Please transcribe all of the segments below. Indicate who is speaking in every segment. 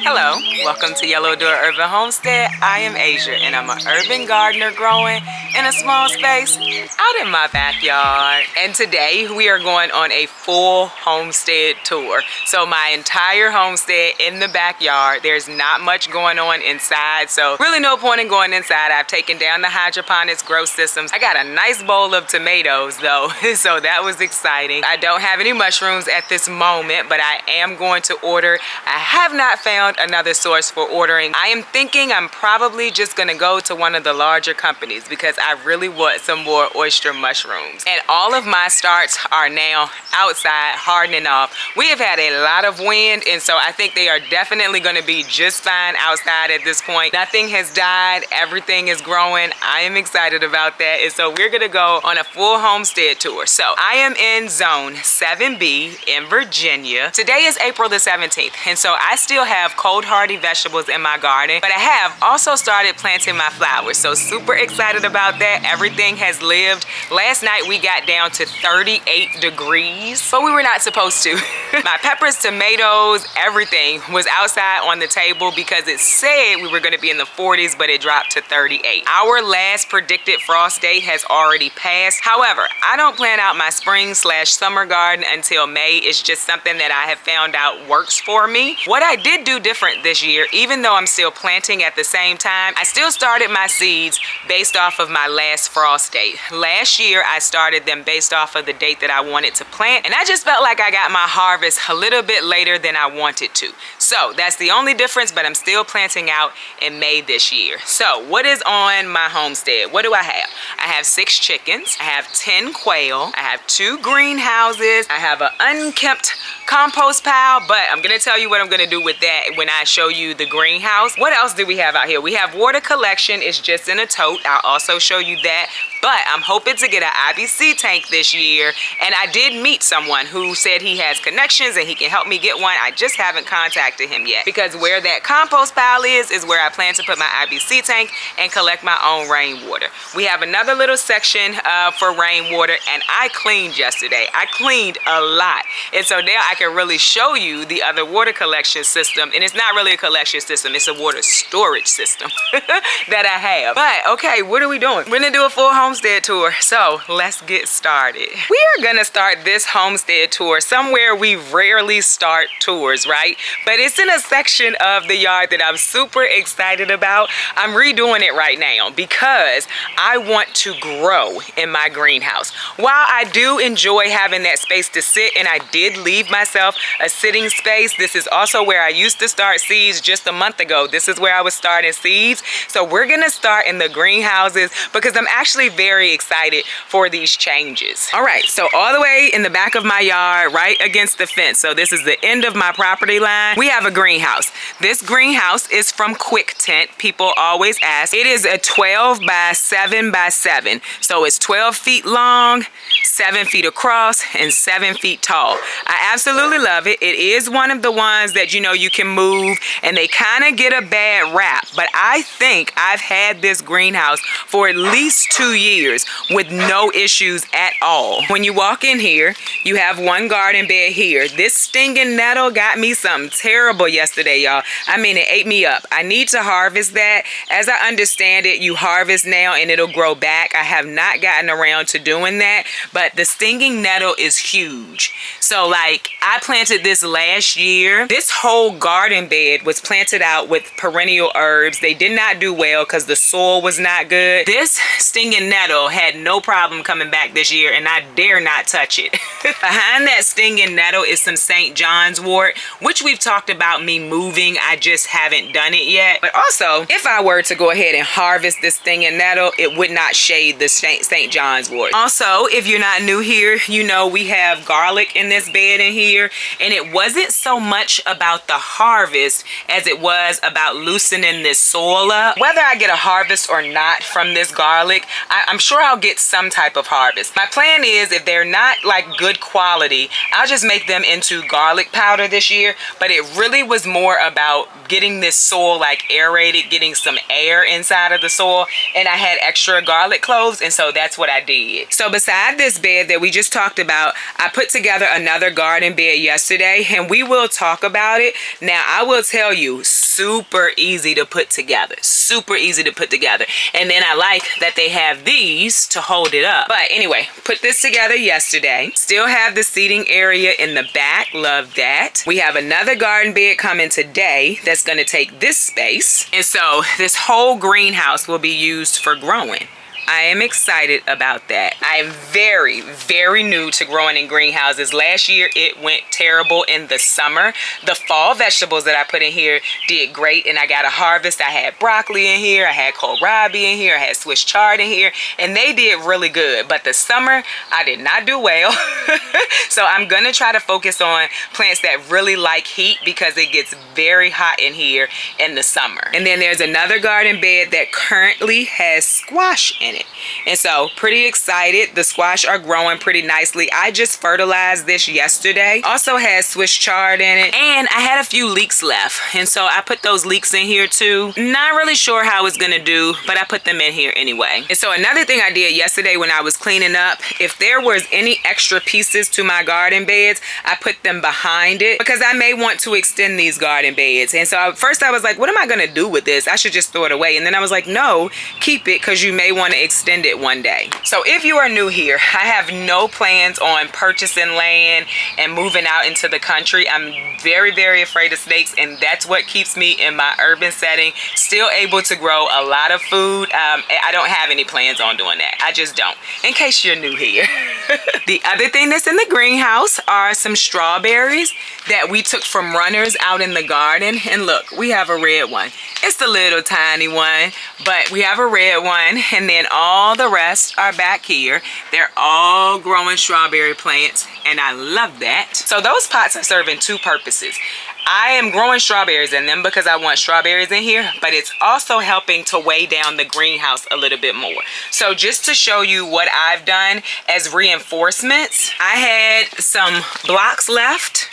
Speaker 1: Hello, welcome to Yellow Door Urban Homestead. I am Asia and I'm an urban gardener growing in a small space out in my backyard. And today we are going on a full homestead tour. So my entire homestead in the backyard. There's not much going on inside, so really no point in going inside. I've taken down the hydroponics grow systems. I got a nice bowl of tomatoes though, so that was exciting. I don't have any mushrooms at this moment, but I am going to order. I have not found another source for ordering. I am thinking I'm probably just gonna go to one of the larger companies because I really want some more oyster mushrooms. And all of my starts are now outside hardening off. We have had a lot of wind, and so I think they are definitely gonna be just fine outside at this point. Nothing has died, everything is growing. I am excited about that, and so we're gonna go on a full homestead tour. So I am in zone 7B in Virginia. Today is April the 17th, and so I still have cold hardy vegetables in my garden, but I have also started planting my flowers. So super excited about that. Everything has lived. Last night we got down to 38 degrees, but we were not supposed to. My peppers, tomatoes, everything was outside on the table because it said we were going to be in the 40s, but it dropped to 38. Our last predicted frost date has already passed. However, I don't plan out my spring/summer garden until May. It's just something that I have found out works for me. What I did do different this year, even though I'm still planting at the same time, I still started my seeds based off of my last frost date. Last year, I started them based off of the date that I wanted to plant, and I just felt like I got my harvest a little bit later than I wanted to. So that's the only difference, but I'm still planting out in May this year. So what is on my homestead? What do I have? I have 6 chickens, I have 10 quail, I have 2 greenhouses, I have an unkempt compost pile, but I'm gonna tell you what I'm gonna do with that when I show you the greenhouse. What else do we have out here? We have water collection. It's just in a tote. I'll also show you that, but I'm hoping to get an IBC tank this year, and I did meet someone who said he has connections and he can help me get one. I just haven't contacted him yet because where that compost pile is where I plan to put my IBC tank and collect my own rainwater. We have another little section for rainwater, and I cleaned yesterday. I cleaned a lot, and so now I can really show you the other water collection system. And it's not really a collection system, it's a water storage system that I have. But okay, what are we doing? We're gonna do a full homestead tour, so let's get started. We are gonna start this homestead tour somewhere we rarely start tours, right? But it's in a section of the yard that I'm super excited about. I'm redoing it right now because I want to grow in my greenhouse. While I do enjoy having that space to sit, and I did leave myself a sitting space, this is also where I used to start seeds just a month ago. This is where I was starting seeds. So we're gonna start in the greenhouses because I'm actually very excited for these changes. All right, so all the way in the back of my yard, right against the fence, so this is the end of my property line, we have a greenhouse. This greenhouse is from Quick Tent. People always ask. It is a 12 by 7 by 7. So it's 12 feet long, 7 feet across, and 7 feet tall. I absolutely love it. It is one of the ones that you can move, and they kind of get a bad rap, but I think I've had this greenhouse for at least 2 years with no issues at all. When you walk in here, you have one garden bed here. This stinging nettle got me something terrible yesterday, y'all. I mean, it ate me up. I need to harvest that. As I understand it, you harvest now and it'll grow back. I have not gotten around to doing that, but the stinging nettle is huge. So like, I planted this last year. This whole garden bed was planted out with perennial herbs. They did not do well because the soil was not good. This stinging nettle had no problem coming back this year, and I dare not touch it. Behind that stinging nettle is some St. John's wort, which we've talked about me moving. I just haven't done it yet. But also, if I were to go ahead and harvest this stinging nettle, it would not shade the St. John's wort. Also, if you're not new here, we have garlic in this bed in here, and it wasn't so much about the harvest as it was about loosening this soil up. Whether I get a harvest or not from this garlic, I'm sure I'll get some type of harvest. My plan is, if they're not like good quality, I'll just make them into garlic powder this year. But it really was more about getting this soil like aerated, getting some air inside of the soil, and I had extra garlic cloves, and so that's what I did. So beside this bed that we just talked about, I put together another garden bed yesterday, and we will talk about it. Now, I will tell you, super easy to put together. Super easy to put together. And then I like that they have these to hold it up. But anyway, put this together yesterday. Still have the seating area in the back. Love that. We have another garden bed coming today that's going to take this space. And so this whole greenhouse will be used for growing. I am excited about that. I am very, very new to growing in greenhouses. Last year, it went terrible in the summer. The fall vegetables that I put in here did great, and I got a harvest. I had broccoli in here, I had kohlrabi in here, I had Swiss chard in here, and they did really good. But the summer, I did not do well. So I'm gonna try to focus on plants that really like heat because it gets very hot in here in the summer. And then there's another garden bed that currently has squash in it. And so pretty excited. The squash are growing pretty nicely. I just fertilized this yesterday. Also has Swiss chard in it, and I had a few leeks left, and so I put those leeks in here too. Not really sure how it's gonna do, but I put them in here anyway. And so another thing I did yesterday when I was cleaning up, if there was any extra pieces to my garden beds, I put them behind it because I may want to extend these garden beds. And so at first I was like, what am I gonna do with this? I should just throw it away. And then I was like, no, keep it, because you may want to extend it one day. So if you are new here, I have no plans on purchasing land and moving out into the country. I'm very, very afraid of snakes, and that's what keeps me in my urban setting, still able to grow a lot of food. I don't have any plans on doing that. I just don't, in case you're new here. The other thing that's in the greenhouse are some strawberries that we took from runners out in the garden. And look, we have a red one. It's the little tiny one, but we have a red one, and then all the rest are back here. They're all growing strawberry plants, and I love that. So those pots are serving two purposes. I am growing strawberries in them because I want strawberries in here, but it's also helping to weigh down the greenhouse a little bit more. So just to show you what I've done as reinforcements, I had some blocks left.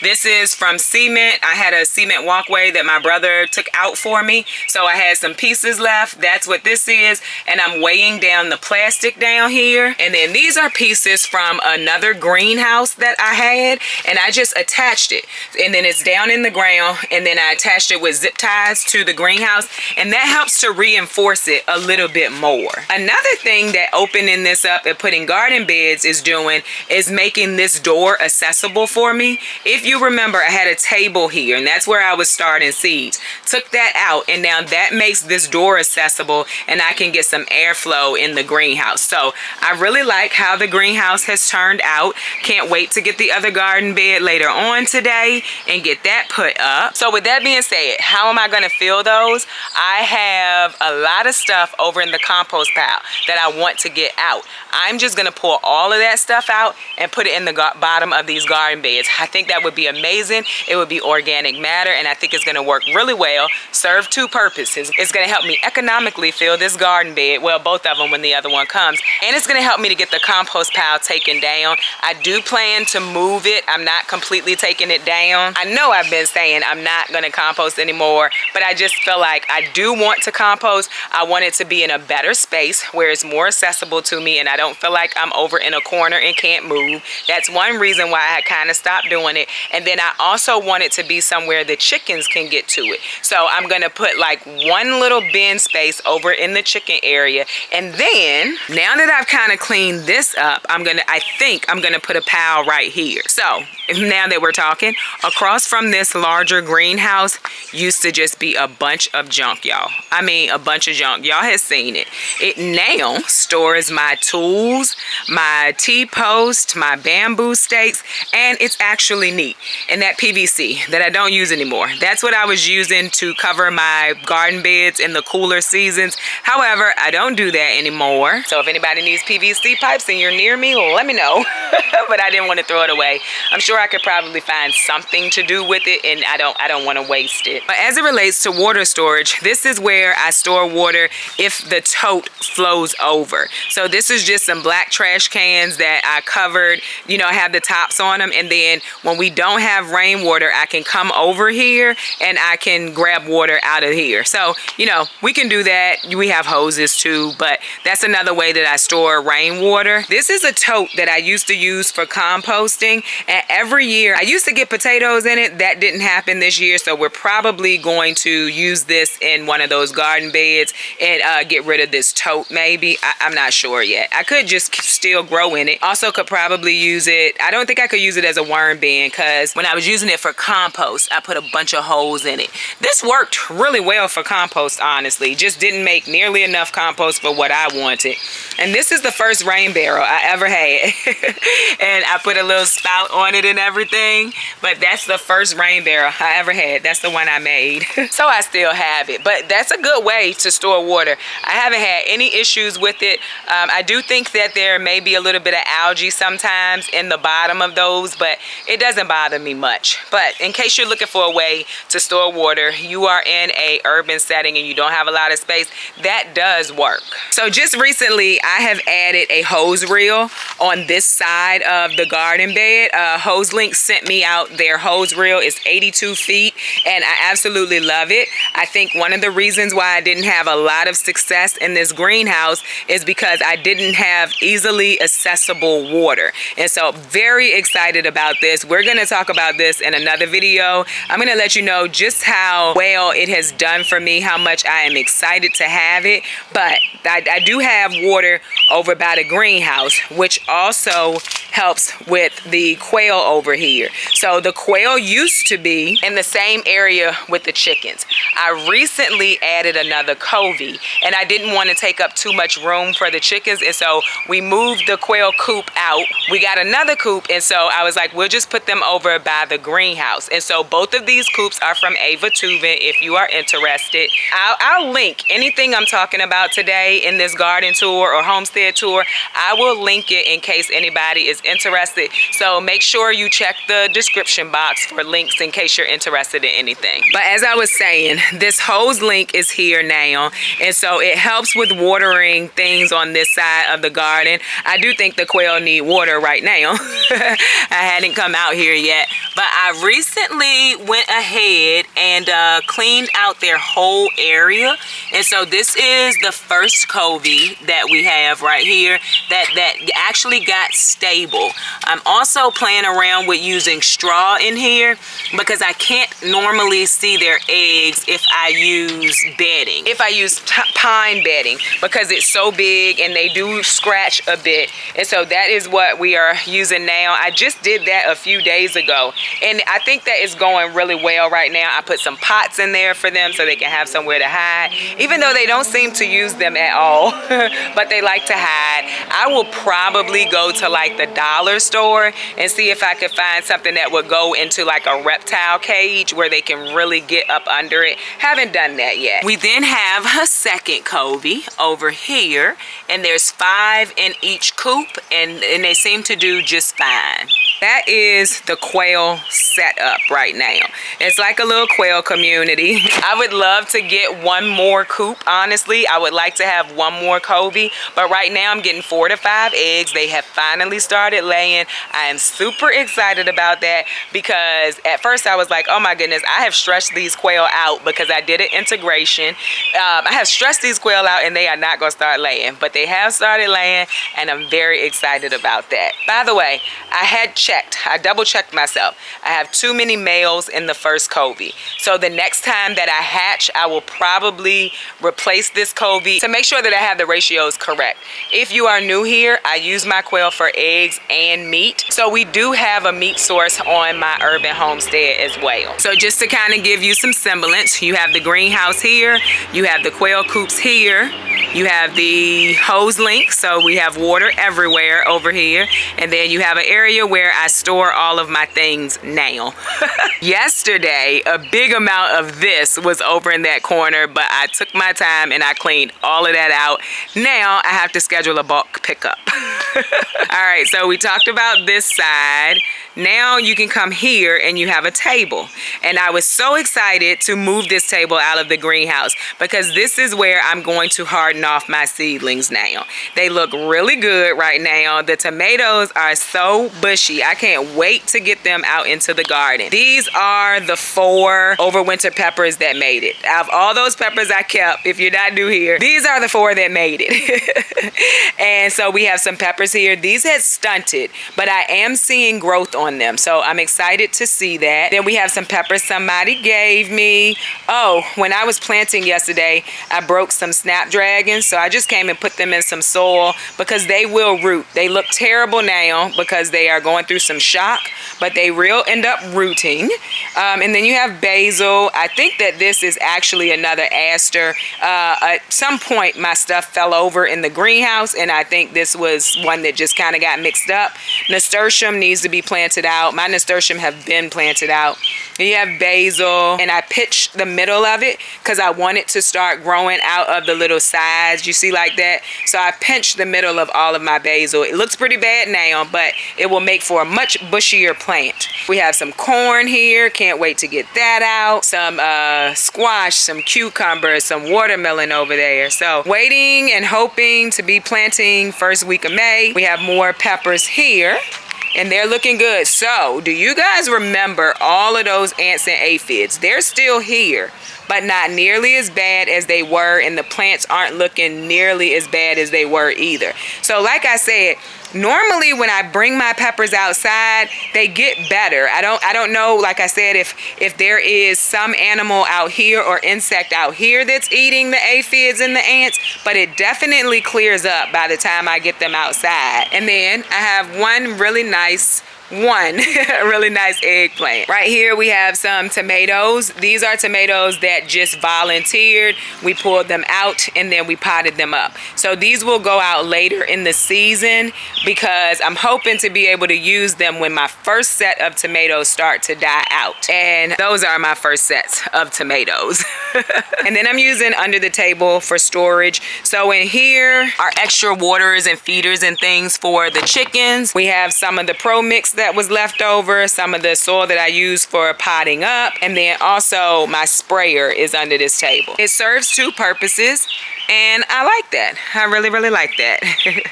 Speaker 1: This is from cement. I had a cement walkway that my brother took out for me. So I had some pieces left. That's what this is. And I'm weighing down the plastic down here. And then these are pieces from another greenhouse that I had. And I just attached it. And then it's down in the ground. And then I attached it with zip ties to the greenhouse. And that helps to reinforce it a little bit more. Another thing that opening this up and putting garden beds is doing is making this door accessible for me. If you remember, I had a table here, and that's where I was starting seeds. Took that out, and now that makes this door accessible, and I can get some airflow in the greenhouse. So I really like how the greenhouse has turned out. Can't wait to get the other garden bed later on today and get that put up. So with that being said, how am I going to fill those? I have a lot of stuff over in the compost pile that I want to get out. I'm just going to pull all of that stuff out and put it in the bottom of these garden beds. I think that would be amazing. It would be organic matter, and I think it's going to work really well, serve two purposes. It's going to help me economically fill this garden bed, well, both of them when the other one comes, and it's going to help me to get the compost pile taken down. I do plan to move it. I'm not completely taking it down. I know I've been saying I'm not going to compost anymore, but I just feel like I do want to compost. I want it to be in a better space where it's more accessible to me, and I don't feel like I'm over in a corner and can't move. That's one reason why I kind of stopped doing it. And then I also want it to be somewhere the chickens can get to it. So I'm going to put like one little bin space over in the chicken area. And then now that I've kind of cleaned this up, I think I'm going to put a pile right here. So now that we're talking, across from this larger greenhouse used to just be a bunch of junk, y'all. I mean, a bunch of junk. Y'all have seen it. It now stores my tools, my T-post, my bamboo stakes, and it's actually neat. And that PVC that I don't use anymore, that's what I was using to cover my garden beds in the cooler seasons. However, I don't do that anymore. So if anybody needs PVC pipes and you're near me, let me know. But I didn't want to throw it away. I'm sure I could probably find something to do with it, and I don't want to waste it. But as it relates to water storage, this is where I store water if the tote flows over. So this is just some black trash cans that I covered, you know, I have the tops on them, and then when we don't have rainwater, I can come over here and I can grab water out of here. So, you know, we can do that. We have hoses too, but that's another way that I store rainwater. This is a tote that I used to use for composting, and every year, I used to get potatoes in it. That didn't happen this year, so we're probably going to use this in one of those garden beds and get rid of this tote maybe. I'm not sure yet. I could just still grow in it. Also could probably use it. I don't think I could use it as a worm bin because when I was using it for compost, I put a bunch of holes in it. This worked really well for compost, honestly. Just didn't make nearly enough compost for what I wanted. And this is the first rain barrel I ever had. And I put a little spout on it and everything, but that's the first rain barrel I ever had. That's the one I made. So I still have it, but that's a good way to store water. I haven't had any issues with it. I do think that there may be a little bit of algae sometimes in the bottom of those, but it doesn't bother me much. But in case you're looking for a way to store water, you are in a urban setting and you don't have a lot of space, that does work. So just recently I have added a hose reel on this side of the garden bed. HoseLink sent me out their hose reel. It's 82 feet and I absolutely love it. I think one of the reasons why I didn't have a lot of success in this greenhouse is because I didn't have easily accessible water. And so very excited about this. We're going to talk about this in another video. I'm going to let you know just how well it has done for me, how much I am excited to have it. But I do have water over by the greenhouse, which also helps with the quail over here. So the quail used to be in the same area with the chickens. I recently added another covey and I didn't want to take up too much room for the chickens, and so we moved the quail coop out. We got another coop, and so I was like, we'll just put them over by the greenhouse. And so both of these coops are from Ava Tubin if you are interested. I'll link anything I'm talking about today in this garden tour or homestead tour. I will link it in case anybody is interested. So make sure you check the description box for links in case you're interested in anything. But as I was saying, this HoseLink is here now, and so it helps with watering things on this side of the garden. I do think the quail need water right now. I hadn't come out here yet, but I recently went ahead and cleaned out their whole area. And so this is the first covey that we have right here that actually got stable. I'm also playing around with using straw in here because I can't normally see their eggs if I use bedding. If I use pine bedding, because it's so big and they do scratch a bit. And so that is what we are using now. I just did that a few days ago and I think that is going really well right now. I put some pots in there for them so they can have somewhere to hide, even though they don't seem to use them at all. But they like to hide. I will probably go to like the dollar store and see if I could find something that would go into like a reptile cage where they can really get up under it. Haven't done that yet. We then have a second covey over here, and there's 5 in each coop, and they seem to do just fine. That is the quail setup right now. It's like a little quail community. I would love to get one more coop, honestly. I would like to have one more covey, but right now I'm getting 4 to 5 eggs. They have finally started laying. I am super excited about that because at first I was like, oh my goodness, I have stressed these quail out because I did an integration. I have stressed these quail out and they are not gonna start laying, but they have started laying and I'm very excited about that. By the way, I double checked myself. I have too many males in the first covey. So the next time that I hatch, I will probably replace this covey to make sure that I have the ratios correct. If you are new here, I use my quail for eggs and meat. So we do have a meat source on my urban homestead as well. So just to kind of give you some semblance, you have the greenhouse here, you have the quail coops here, you have the HoseLink, so we have water everywhere over here, and then you have an area where I store all of my things now. Yesterday, a big amount of this was over in that corner, but I took my time and I cleaned all of that out. Now I have to schedule a bulk pickup. All right, so we talked about this side. Now you can come here and you have a table. And I was so excited to move this table out of the greenhouse because this is where I'm going to harden starting off my seedlings now. They look really good right now. The tomatoes are so bushy. I can't wait to get them out into the garden. These are the 4 overwinter peppers that made it. Out of all those peppers I kept, if you're not new here, these are the 4 that made it. And so we have some peppers here. These had stunted, but I am seeing growth on them, so I'm excited to see that. Then we have some peppers somebody gave me. Oh, when I was planting yesterday, I broke some snapdragons, so I just came and put them in some soil because they will root. They look terrible now because they are going through some shock, but they will end up rooting. And then you have basil. I think that this is actually another aster. At some point my stuff fell over in the greenhouse, and I think this was one that just kind of got mixed up. Nasturtium needs to be planted out. My nasturtium have been planted out. You have basil, and I pitched the middle of it because I want it to start growing out of the little sides, you see, like that. So I pinched the middle of all of my basil. It looks pretty bad now, but it will make for a much bushier plant. We have some corn here. Can't wait to get that out. Some squash, some cucumbers, some watermelon over there. So waiting and hoping to be planting first week of May. We have more peppers here, and they're looking good. So do you guys remember all of those ants and aphids? They're still here, but not nearly as bad as they were, and the plants aren't looking nearly as bad as they were either. So like I said, normally when I bring my peppers outside, they get better. I don't know, like I said, if there is some animal out here or insect out here that's eating the aphids and the ants, but it definitely clears up by the time I get them outside. And then I have one really nice eggplant. Right here we have some tomatoes. These are tomatoes that just volunteered. We pulled them out and then we potted them up. So these will go out later in the season because I'm hoping to be able to use them when my first set of tomatoes start to die out. And those are my first sets of tomatoes. And then I'm using under the table for storage. So in here are extra waters and feeders and things for the chickens. We have some of the Pro Mix that was left over, some of the soil that I use for potting up, and then also my sprayer is under this table. It serves 2 purposes, and I like that. I really like that.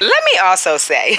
Speaker 1: Let me also say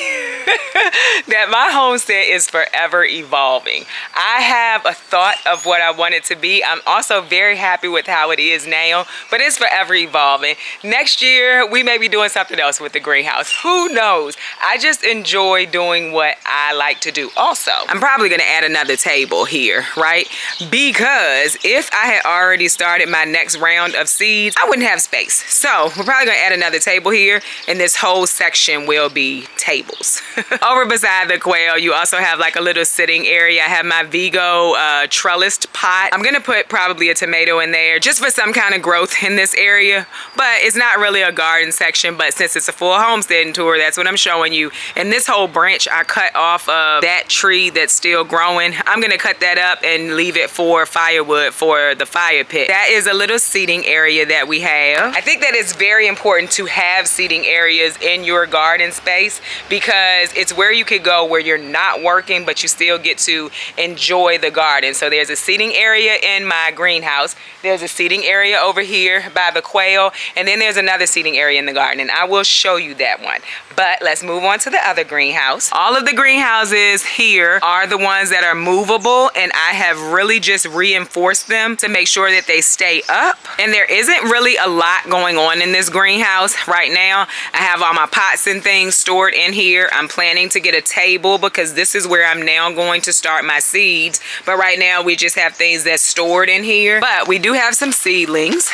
Speaker 1: that my homestead is forever evolving. I have a thought of what I want it to be. I'm also very happy with how it is now, but it's forever evolving. Next year, we may be doing something else with the greenhouse. Who knows? I just enjoy doing what I like to do. Also, I'm probably gonna add another table here, right? Because if I had already started my next round of seeds, I wouldn't have space. So we're probably gonna add another table here, and this whole section will be tables. Over beside the quail, you also have like a little sitting area. I have my Vigo trellised pot. I'm gonna put probably a tomato in there just for some kind of growth in this area, but it's not really a garden section. But since it's a full homesteading tour, that's what I'm showing you. And this whole branch I cut off of that tree that's still growing. I'm gonna cut that up and leave it for firewood for the fire pit. That is a little seating area that we have. I think that it's very important to have seating areas in your garden space because it's where you could go where you're not working, but you still get to enjoy the garden. So there's a seating area in my greenhouse. There's a seating area over here by the quail, and then there's another seating area in the garden, and I will show you that one. But let's move on to the other greenhouse. All of the greenhouses here are the ones that are movable, and I have really just reinforced them to make sure that they stay up. And there isn't really a lot going on in this greenhouse right now. I have all my pots and things stored in here. I'm planning to get a table because this is where I'm now going to start my seeds. But right now we just have things that's stored in here. But we do have some seedlings.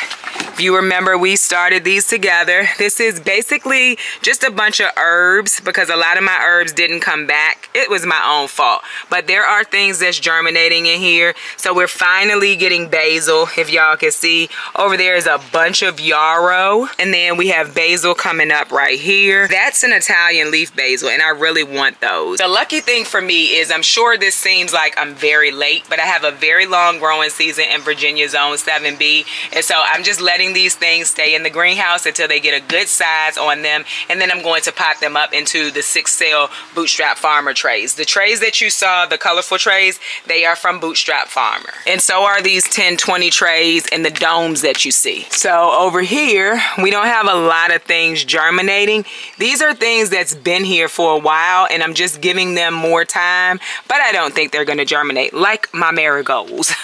Speaker 1: If you remember, we started these together. This is basically just a bunch of herbs because a lot of my herbs didn't come back. It was my own fault. But there are things that's germinating in here. So we're finally getting basil, if y'all can see. Over there is a bunch of yarrow. And then we have basil coming up right here. That's an Italian leaf basil, and I really want those. The lucky thing for me is I'm sure this seems like I'm very late, but I have a very long growing season in Virginia Zone 7B. And so I'm just letting letting these things stay in the greenhouse until they get a good size on them, and then I'm going to pot them up into the 6-cell Bootstrap Farmer trays. The trays that you saw, the colorful trays, they are from Bootstrap Farmer, and so are these 10-20 trays and the domes that you see. So over here we don't have a lot of things germinating. These are things that's been here for a while, and I'm just giving them more time, but I don't think they're going to germinate like my marigolds.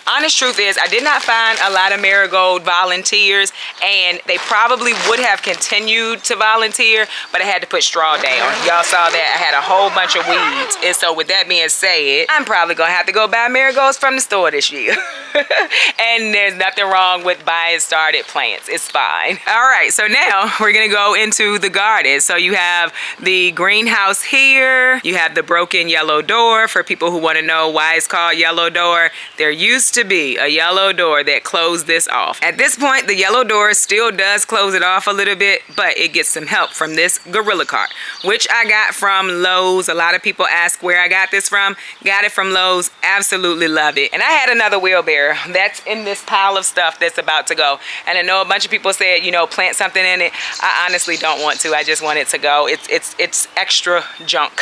Speaker 1: Honest truth is, I did not find a lot of marigold volunteers, and they probably would have continued to volunteer, but I had to put straw down. Y'all saw that I had a whole bunch of weeds, and so with that being said, I'm probably gonna have to go buy marigolds from the store this year. And there's nothing wrong with buying started plants. It's fine. All right, so now we're gonna go into the garden. So you have the greenhouse here. You have the broken yellow door. For people who want to know why it's called yellow door, there used to be a yellow door that closed this off. At this point, the yellow door still does close it off a little bit, but it gets some help from this gorilla cart, which I got from Lowe's. A lot of people ask where I got this from. Got it from Lowe's. Absolutely love it. And I had another wheelbarrow that's in this pile of stuff that's about to go, and I know a bunch of people said, you know, plant something in it. I honestly don't want to. I just want it to go. It's extra junk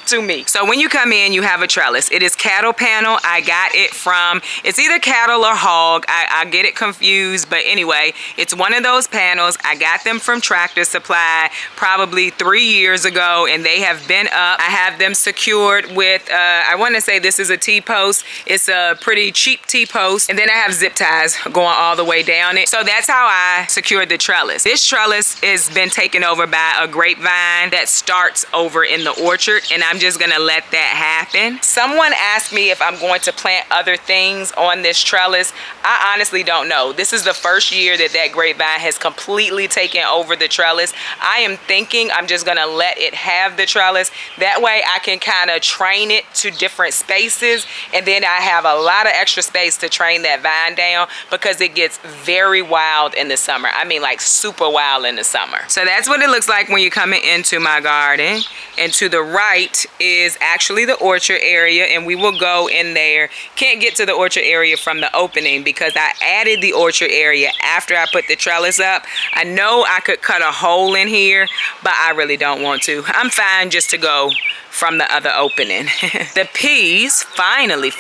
Speaker 1: to me. So when you come in, you have a trellis. It is cattle panel. I got it from, it's either cattle or hog. I get it confused, but anyway, it's one of those panels. I got them from Tractor Supply probably 3 years ago, and they have been up. I have them secured with, I want to say this is a T-post. It's a pretty cheap T-post, and then I have zip ties going all the way down it. So that's how I secured the trellis. This trellis has been taken over by a grapevine that starts over in the orchard, and I'm just gonna let that happen. Someone asked me if I'm going to plant other things on this trellis. I honestly don't know. This is the first year that that grapevine has completely taken over the trellis. I am thinking I'm just gonna let it have the trellis. That way I can kind of train it to different spaces, and then I have a lot of extra space to train that vine down, because it gets very wild in the summer. I mean, like super wild in the summer. So that's what it looks like when you're coming into my garden. And to the right is actually the orchard area, and we will go in there. Can't get to the orchard area from the opening because I added the orchard area after I put the trellis up. I know I could cut a hole in here, but I really don't want to. I'm fine just to go from the other opening. The peas finally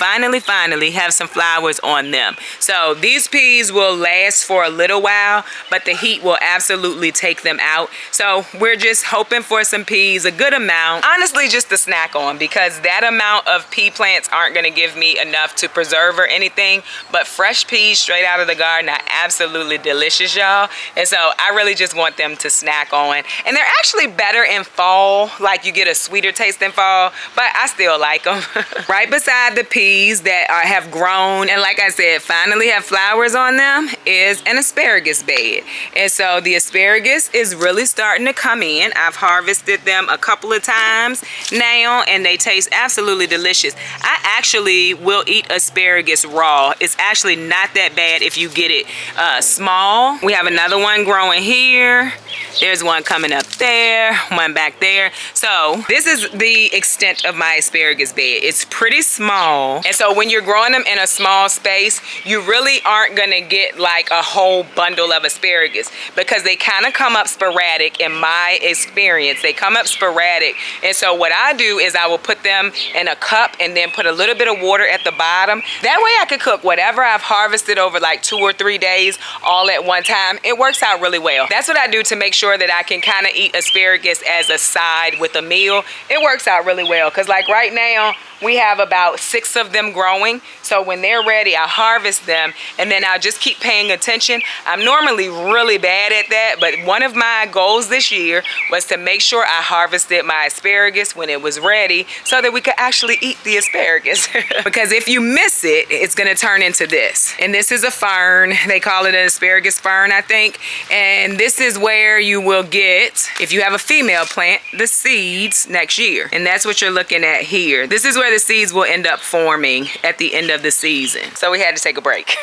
Speaker 1: have some flowers on them. So these peas will last for a little while, but the heat will absolutely take them out. So we're just hoping for some peas, a good amount, honestly just to snack on, because that amount of pea plants aren't gonna give me enough to preserve or anything, but fresh peas straight out of the garden are absolutely delicious, y'all. And so I really just want them to snack on. And they're actually better in fall, like you get a sweeter taste in fall, but I still like them. Right beside the peas that have grown and, like I said, finally have flowers on them is an asparagus bed. And so the asparagus is really starting to come in. I've harvested them a couple of times now, and they taste absolutely delicious. I actually will eat asparagus raw. It's actually not that bad if you get it small. We have another one growing here. There's one coming up there, one back there. So this is the extent of my asparagus bed. It's pretty small, and so when you're growing them in a small space, you really aren't gonna get like a whole bundle of asparagus, because they kind of come up sporadic. In my experience, they come up sporadic. And so what I do is I will put them in a cup and then put a little bit of water at the bottom. That way I could cook whatever I've harvested over like 2 or 3 days all at one time. It works out really well. That's what I do to make sure that I can kind of eat asparagus as a side with a meal. It works out really well, because like right now we have about 6 of them growing. So when they're ready, I harvest them, and then I'll just keep paying attention. I'm normally really bad at that, but one of my goals this year was to make sure I harvested my asparagus when it was ready, so that we could actually eat the asparagus. Because if you miss it, it's gonna turn into this. And this is a fern. They call it an asparagus fern, I think. And this is where you will get, if you have a female plant, the seeds next year. And that's what you're looking at here. This is where the seeds will end up forming at the end of the season. So we had to take a break.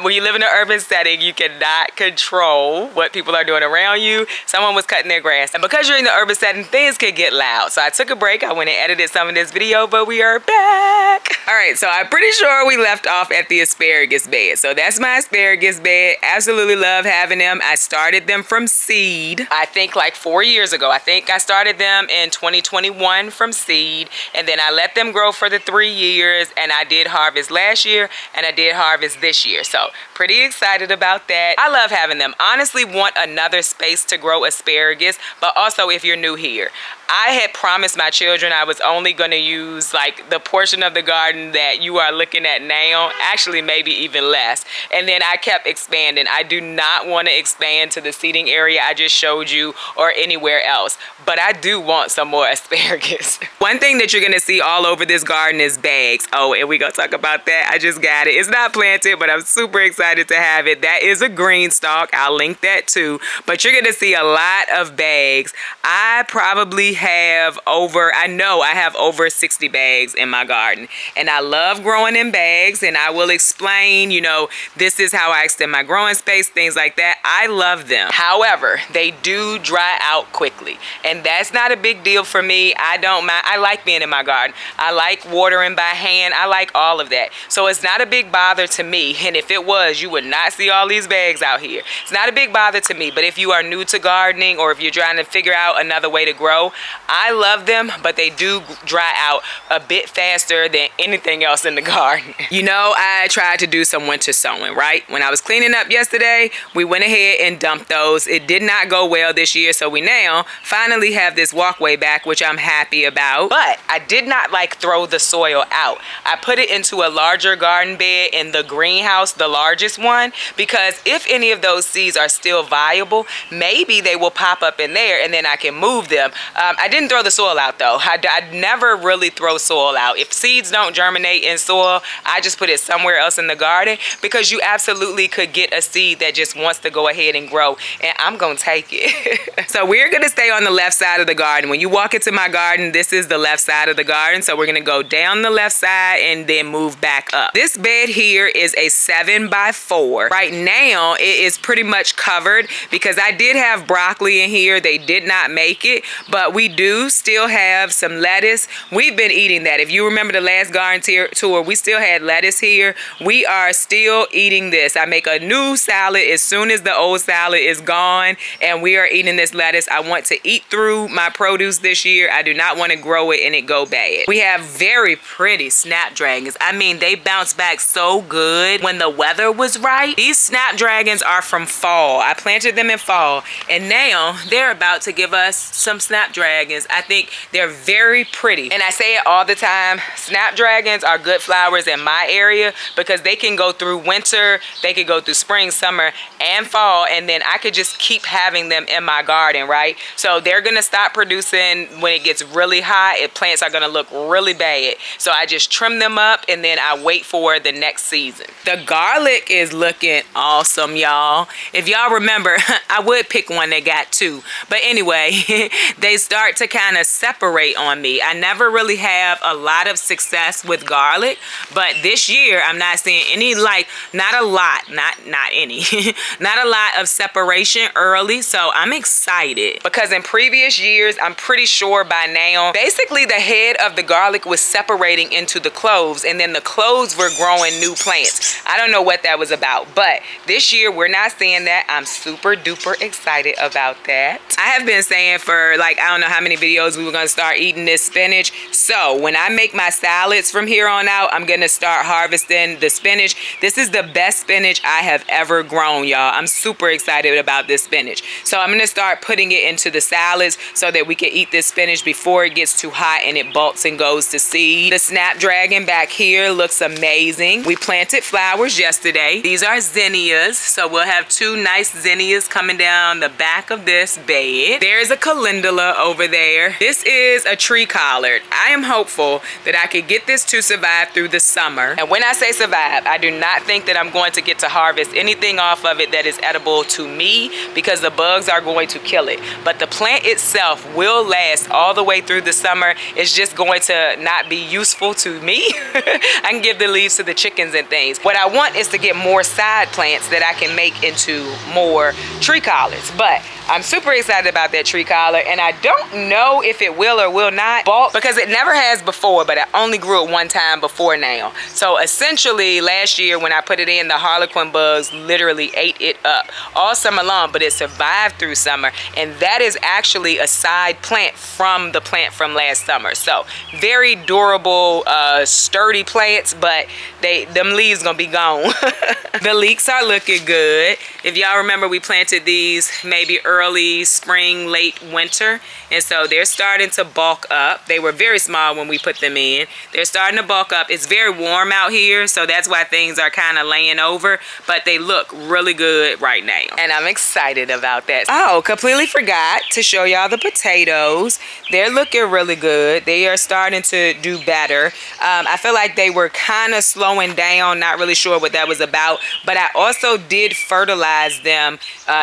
Speaker 1: When you live in an urban setting, you cannot control what people are doing around you. Someone was cutting their grass, and because you're in the urban setting, things can get loud. So I took a break. I went and edited some of this video, but we are back. All right, so I'm pretty sure we left off at the asparagus bed. So that's my asparagus bed. Absolutely love having them. I started them from seed, I think like 4 years ago. I think I started them in 2021 from seed, and then I let them grow for the 3 years, and I did harvest last year and I did harvest this year. So pretty excited about that. I love having them. Honestly want another space to grow asparagus, but also if you're new here, I had promised my children I was only going to use like the portion of the garden that you are looking at now, actually maybe even less. And then I kept expanding. I do not want to expand to the seating area I just showed you or anywhere else, but I do want some more asparagus. One thing that you're going to see all over this garden is bags. Oh, and we're going to talk about that. I just got it. It's not planted, but I'm super excited to have it. That is a green stalk. I'll link that too. But you're going to see a lot of bags. I probably have over, I know I have over 60 bags in my garden, and I love growing in bags, and I will explain, you know, this is how I extend my growing space, things like that. I love them. However, they do dry out quickly, and that's not a big deal for me. I don't mind. I like being in my garden. I like watering by hand. I like all of that. So it's not a big bother to me, and if it was, you would not see all these bags out here. It's not a big bother to me, but if you are new to gardening or if you're trying to figure out another way to grow, I love them, but they do dry out a bit faster than anything else in the garden. You know, I tried to do some winter sowing, right? When I was cleaning up yesterday, we went ahead and dumped those. It did not go well this year, so we now finally have this walkway back, which I'm happy about. But I did not like throw the soil out. I put it into a larger garden bed in the greenhouse, the largest one, because if any of those seeds are still viable, maybe they will pop up in there and then I can move them. I didn't throw the soil out though. I never really throw soil out. If seeds don't germinate in soil, I just put it somewhere else in the garden, because you absolutely could get a seed that just wants to go ahead and grow, and I'm gonna take it. So we're gonna stay on the left side of the garden. When you walk into my garden, this is the left side of the garden. So we're gonna go down the left side and then move back up. This bed here is a 7x4. Right now, it is pretty much covered because I did have broccoli in here. They did not make it, but we do still have some lettuce. We've been eating that. If you remember the last garden tour, we still had lettuce here. We are still eating this. I make a new salad as soon as the old salad is gone, and we are eating this lettuce. I want to eat through my produce this year. I do not want to grow it and it go bad. We have very pretty snapdragons. I mean, they bounce back so good when the weather was right. These snapdragons are from fall. I planted them in fall, and now they're about to give us some snapdragons. I think they're very pretty, and I say it all the time, snapdragons are good flowers in my area because they can go through winter, they could go through spring, summer, and fall, and then I could just keep having them in my garden, right? So they're gonna stop producing when it gets really hot. Plants are gonna look really bad, so I just trim them up and then I wait for the next season. The garlic is looking awesome, y'all. If y'all remember, I would pick one that got two, but anyway, they start to kind of separate on me. I never really have a lot of success with garlic, but this year I'm not seeing any, like, not a lot, not any, not a lot of separation early, so I'm excited because in previous years, I'm pretty sure by now, basically the head of the garlic was separating into the cloves, and then the cloves were growing new plants. I don't know what that was about, but this year we're not seeing that. I'm super duper excited about that. I have been saying for like, I don't know how many videos we were gonna start eating this spinach. So when I make my salads from here on out, I'm gonna start harvesting the spinach. This is the best spinach I have ever grown, y'all. I'm super excited about this spinach. So I'm gonna start putting it into the salads so that we can eat this spinach before it gets too hot and it bulks and goes to seed. The snapdragon back here looks amazing. We planted flowers yesterday. These are zinnias, so we'll have two nice zinnias coming down the back of this bed. There's a calendula over there. This is a tree collard. I am hopeful that I could get this to survive through the summer. And when I say survive, I do not think that I'm going to get to harvest anything off of it that is edible to me because the bugs are going to kill it. But the plant itself will last all the way through the summer. It's just going to not be useful to me. I can give the leaves to the chickens and things. What I want is to get more side plants that I can make into more tree collards. But I'm super excited about that tree collard, and I don't know if it will or will not bulk because it never has before, but I only grew it one time before now. So essentially last year when I put it in, the harlequin bugs literally ate it up all summer long, but it survived through summer, and that is actually a side plant from the plant from last summer. So very durable, sturdy plants, but them leaves gonna be gone. The leeks are looking good. If y'all remember, we planted these maybe early spring, late winter, and so they're starting to bulk up. They were very small when we put them in. They're starting to bulk up. It's very warm out here, so that's why things are kind of laying over, but they look really good right now, and I'm excited about that. Oh, completely forgot to show y'all the potatoes. They're looking really good. They are starting to do better. I feel like they were kind of slowing down, not really sure what that was about, but I also did fertilize them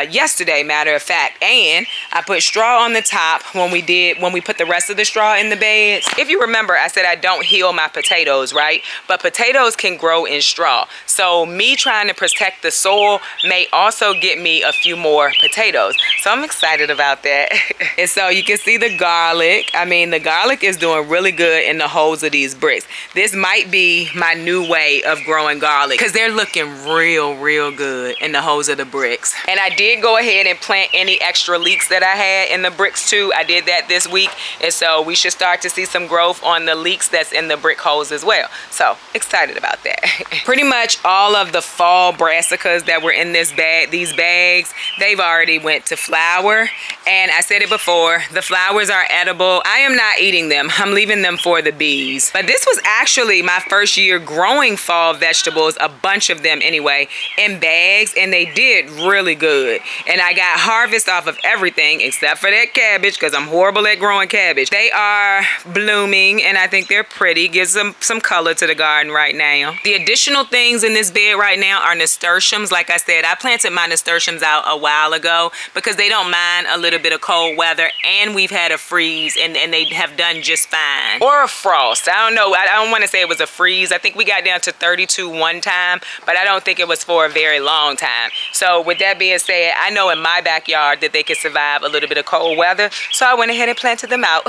Speaker 1: yesterday, matter of fact, and I put straw on the top when we put the rest of the straw in the beds. If you remember, I said I don't heal my potatoes, right? But potatoes can grow in straw, so me trying to protect the soil may also get me a few more potatoes, so I'm excited about that. And so you can see the garlic. I mean, the garlic is doing really good in the holes of these bricks. This might be my new way of growing garlic because they're looking real good in the holes of the bricks. And I did go ahead and plant any extra leeks that I had in the bricks too. I did that this week, and so we should start to see some growth on the leeks that's in the brick holes as well. So excited about that. Pretty much all of the fall brassicas that were in these bags, they've already went to flower, and I said it before, the flowers are edible. I am not eating them. I'm leaving them for the bees. But this was actually my first year growing fall vegetables, a bunch of them anyway, in bags, and they did really good. And I got harvest off of everything except for that cabbage because I'm horrible at growing cabbage. They are blooming, and I think they're pretty. Gives them some color to the garden right now. The additional things in this bed right now are nasturtiums. Like I said, I planted my nasturtiums out a while ago because they don't mind a little bit of cold weather, and we've had a freeze, and they have done just fine. Or a frost. I don't know. I don't want to say it was a freeze. I think we got down to 32 one time, but I don't think it was for a very long time. So with that being said, I know in my backyard that they can survive a little bit of cold weather, so I went ahead and planted them out.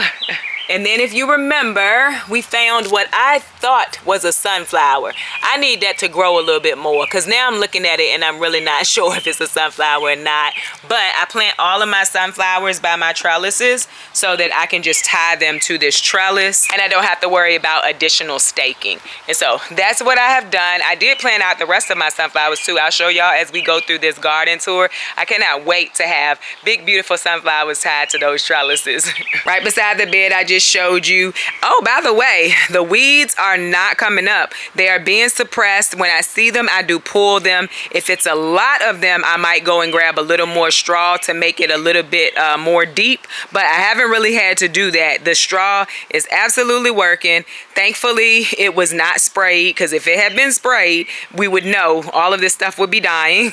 Speaker 1: And then if you remember, we found what I thought was a sunflower. I need that to grow a little bit more because now I'm looking at it and I'm really not sure if it's a sunflower or not. But I plant all of my sunflowers by my trellises so that I can just tie them to this trellis and I don't have to worry about additional staking. And so that's what I have done. I did plant out the rest of my sunflowers too. I'll show y'all as we go through this garden tour. I cannot wait to have big, beautiful sunflowers tied to those trellises. Right beside the bed, I just showed you. Oh, by the way, the weeds are not coming up. They are being suppressed. When I see them, I do pull them. If it's a lot of them, I might go and grab a little more straw to make it a little bit more deep, but I haven't really had to do that. The straw is absolutely working. Thankfully, it was not sprayed, because if it had been sprayed, we would know all of this stuff would be dying.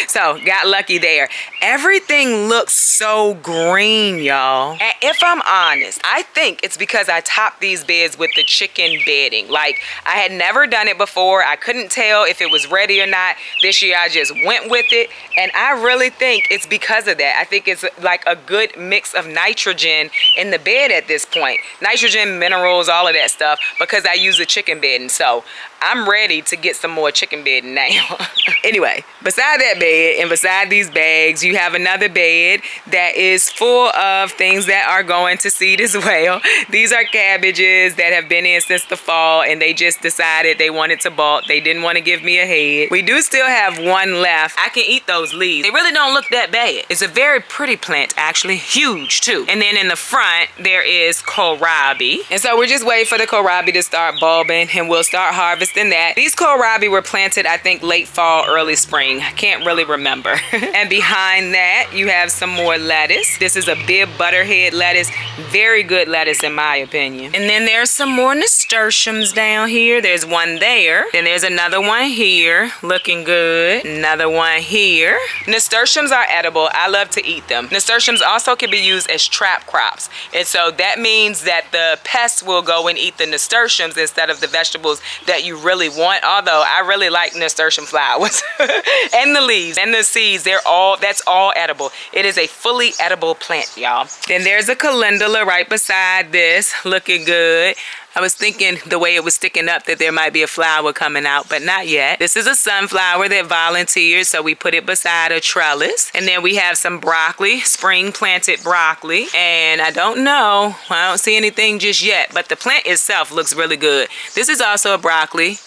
Speaker 1: So got lucky there. Everything looks so green, y'all. And if I'm honest, I think it's because I topped these beds with the chicken bedding. Like, I had never done it before. I couldn't tell if it was ready or not. This year I just went with it, and I really think it's because of that. I think it's like a good mix of nitrogen in the bed at this point. Nitrogen, minerals, all of that stuff, because I use the chicken bedding. So I'm ready to get some more chicken bedding now. Anyway, beside that bed and beside these bags, you have another bed that is full of things that are going to seed as well. These are cabbages that have been in since the fall, and they just decided they wanted to bulk. They didn't want to give me a head. We do still have one left. I can eat those leaves. They really don't look that bad. It's a very pretty plant, actually. Huge, too. And then in the front, there is kohlrabi. And so we're just waiting for the kohlrabi to start bulbing, and we'll start harvesting that. These kohlrabi were planted, I think, late fall, early spring. I can't really remember. And behind that, you have some more lettuce. This is a bib butterhead lettuce. Very good lettuce, in my opinion. And then there's some more nasturtiums down here. There's one there. Then there's another one here, looking good. Another one here. Nasturtiums are edible. I love to eat them. Nasturtiums also can be used as trap crops. And so that means that the pests will go and eat the nasturtiums instead of the vegetables that you really want. Although I really like nasturtium flowers. And the leaves and the seeds, that's all edible. It is a fully edible plant, y'all. Then there's a calendula right beside beside this, looking good. I was thinking the way it was sticking up that there might be a flower coming out, but not yet. This is a sunflower that volunteered, so we put it beside a trellis. And then we have some broccoli, spring planted broccoli. And I don't know, I don't see anything just yet, but the plant itself looks really good. This is also a broccoli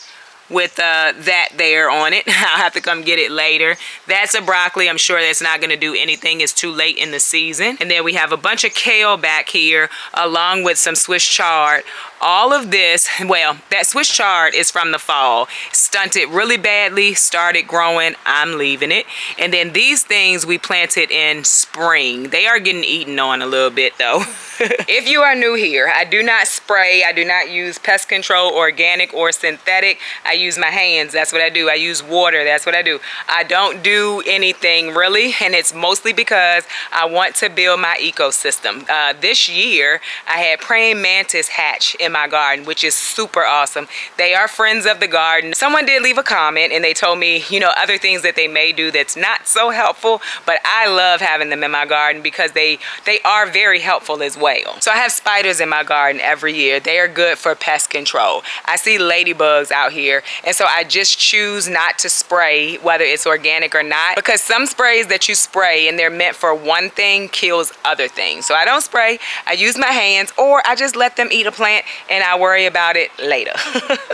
Speaker 1: with that there on it. I'll have to come get it later. That's a broccoli. I'm sure that's not going to do anything. It's too late in the season. And then we have a bunch of kale back here along with some Swiss chard. All of this, well, that Swiss chard is from the fall. Stunted really badly, started growing. I'm leaving it. And then these things we planted in spring. They are getting eaten on a little bit though. If you are new here, I do not spray. I do not use pest control, organic or synthetic. I use my hands. That's what I do. I use water. That's what I do. I don't do anything really, and it's mostly because I want to build my ecosystem. This year, I had praying mantis hatch in my garden, which is super awesome. They are friends of the garden. Someone did leave a comment and they told me, you know, other things that they may do that's not so helpful, but I love having them in my garden because they are very helpful as well. So I have spiders in my garden every year. They are good for pest control. I see ladybugs out here, and so I just choose not to spray, whether it's organic or not, because some sprays that you spray and they're meant for one thing kills other things. So I don't spray. I use my hands, or I just let them eat a plant and I worry about it later.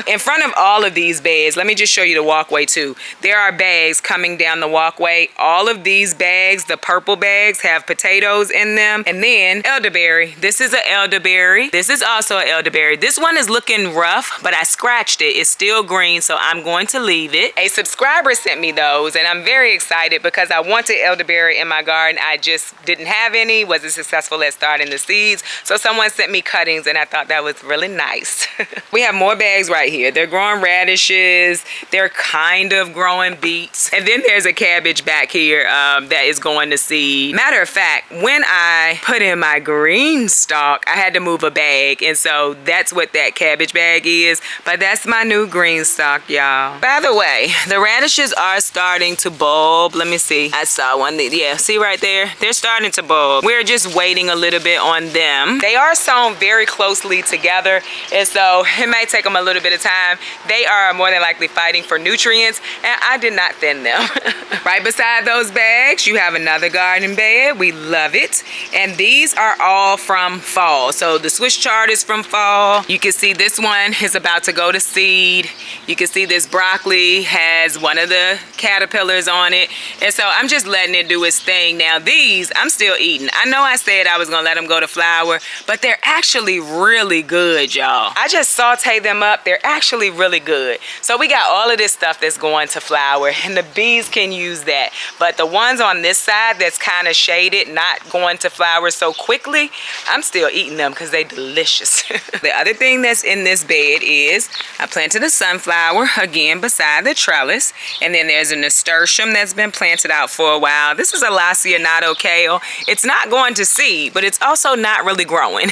Speaker 1: In front of all of these beds, let me just show you the walkway too. There are bags coming down the walkway. All of these bags, the purple bags, have potatoes in them. And then elderberry. This is an elderberry. This is also an elderberry. This one is looking rough, but I scratched it. It's still green, so I'm going to leave it. A subscriber sent me those, and I'm very excited because I wanted elderberry in my garden. I just didn't have any, wasn't successful at starting the seeds. So someone sent me cuttings, and I thought that was really nice. We have more bags right here. They're growing radishes. They're kind of growing beets. And then there's a cabbage back here that is going to seed. Matter of fact, when I put in my green stalk, I had to move a bag, and so that's what that cabbage bag is. But that's my new green stalk, y'all. By the way, the radishes are starting to bulb. Let me see. I saw one. Yeah, see right there? They're starting to bulb. We're just waiting a little bit on them. They are sown very closely together, and so it may take them a little bit of time. They are more than likely fighting for nutrients, and I did not thin them. Right beside those bags, you have another garden bed. We love it. And these are all from fall. So the Swiss chard is from fall. You can see this one is about to go to seed. You can see this broccoli has one of the caterpillars on it. And so I'm just letting it do its thing. Now these, I'm still eating. I know I said I was gonna let them go to flower, but they're actually really good, y'all. I just sauteed them up. They're actually really good. So we got all of this stuff that's going to flower, and the bees can use that. But the ones on this side that's kind of shaded, not going to flower so quickly, I'm still eating them because they're delicious. The other thing that's in this bed is I planted a sunflower again beside the trellis, and then there's a nasturtium that's been planted out for a while. This is a lacinato kale. It's not going to seed, but it's also not really growing.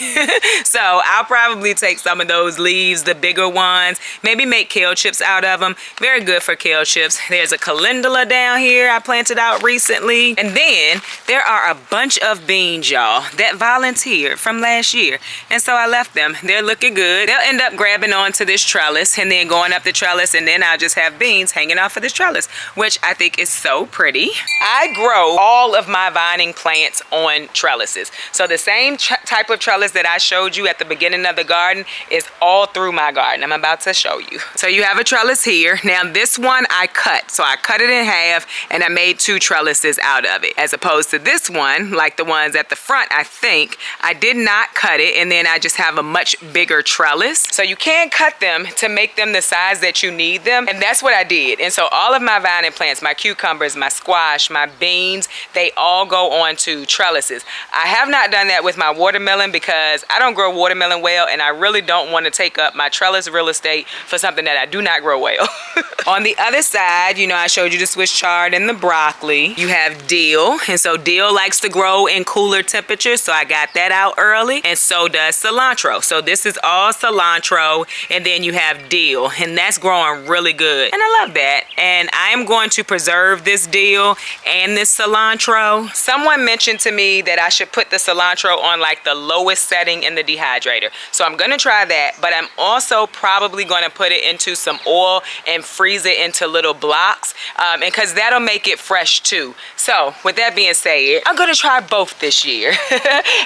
Speaker 1: So I'll probably take some of those leaves, the bigger ones, maybe make kale chips out of them. Very good for kale chips. There's a calendula down here I planted out recently. And then there are a bunch of beans, y'all, that volunteered from last year. And so I left them. They're looking good. They'll end up grabbing onto this trellis and then going up the trellis, and then I'll just have beans hanging off of this trellis, which I think is so pretty. I grow all of my vining plants on trellises. So the same type of trellis that I showed you at the beginning of the garden is all through my garden. I'm about to show you. So you have a trellis here. Now this one I cut. So I cut it in half and I made 2 trellises out of it. As opposed to this one, like the ones at the front, I think, I did not cut it, and then I just have a much bigger trellis. So you can cut them to make them the size that you need them, and that's what I did. And so all of my vining plants, my cucumbers, my squash, my beans, they all go onto trellises. I have not done that with my watermelon because I don't grow watermelon well, and I really don't want to take up my trellis real estate for something that I do not grow well. On the other side, you know, I showed you the Swiss chard and the broccoli. You have dill, and so dill likes to grow in cooler temperatures, so I got that out early, and so does cilantro. So this is all cilantro, and then you have dill, and that's growing really good. And I love that. And I am going to preserve this dill and this cilantro. Someone mentioned to me that I should put the cilantro on like the lowest setting in the dehydrator. So I'm gonna try that, but I'm also probably gonna put it into some oil and freeze it into little blocks, and because that'll make it fresh too. So with that being said, I'm gonna try both this year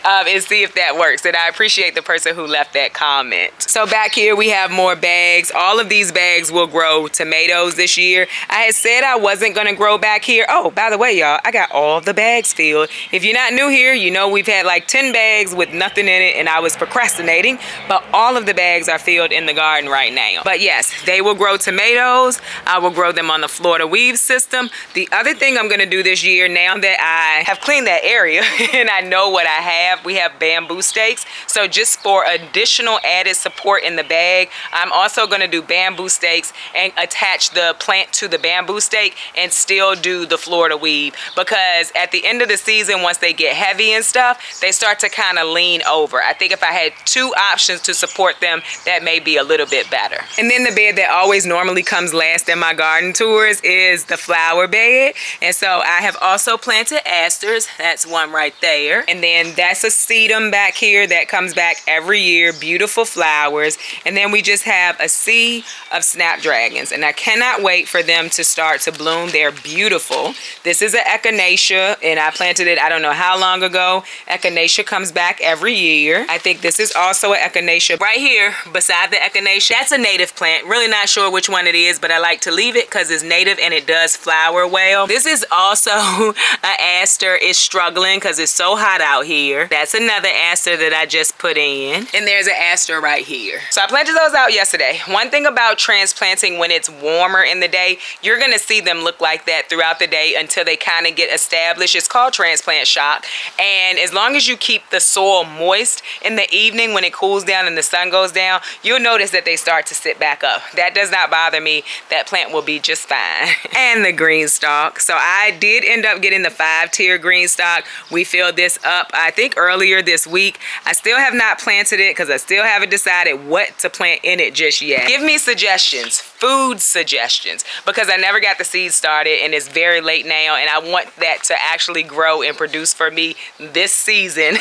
Speaker 1: and see if that works. And I appreciate the person who left that comment. So back here we have more bags. All of these bags will grow tomatoes this year. I had said I wasn't gonna grow back here. Oh, by the way, y'all, I got all the bags filled. If you're not new here, you know we've had like 10 bags with nothing in it, and I was procrastinating, but all of the bags are filled in the garden right now. But yes, they will grow tomatoes. I will grow them on the Florida weave system. The other thing I'm gonna do this year, now that I have cleaned that area and I know what I have, we have bamboo stakes. So just for additional added support in the bag, I'm also gonna do bamboo stakes and attach the plant to the bamboo stake and still do the Florida weave, because at the end of the season, once they get heavy and stuff, they start to kind of lean over. I think if I had two options to support them, that may be a little bit better. And then the bed that always normally comes last in my garden tours is the flower bed. And so I have also planted asters. That's one right there. And then that's a sedum back here that comes back every year. Beautiful flowers. And then we just have a sea of snapdragons. And I cannot wait for them to start to bloom. They're beautiful. This is an echinacea, and I planted it I don't know how long ago. Echinacea comes back every year. I think this is also an echinacea. Right here beside the echinacea, that's a native plant. Really not sure which one it is, but I like to leave it because it's native and it does flower well. This is also an aster. It's struggling because it's so hot out here. That's another aster that I just put in. And there's an aster right here. So I planted those out yesterday. One thing about transplanting when it's warmer in the day, you're gonna see them look like that throughout the day until they kind of get established. It's called transplant shock. And as long as you keep the soil moist in the evening when it cools down and the sun goes down, you'll notice that they start to sit back up. That does not bother me. That plant will be just fine. And the green stalk. So I did end up getting the 5-tier green stalk. We filled this up, I think, earlier this week. I still have not planted it because I still haven't decided what to plant in it just yet. Give me suggestions, food suggestions, because I never got the seed started and it's very late now and I want that to actually grow and produce for me this season.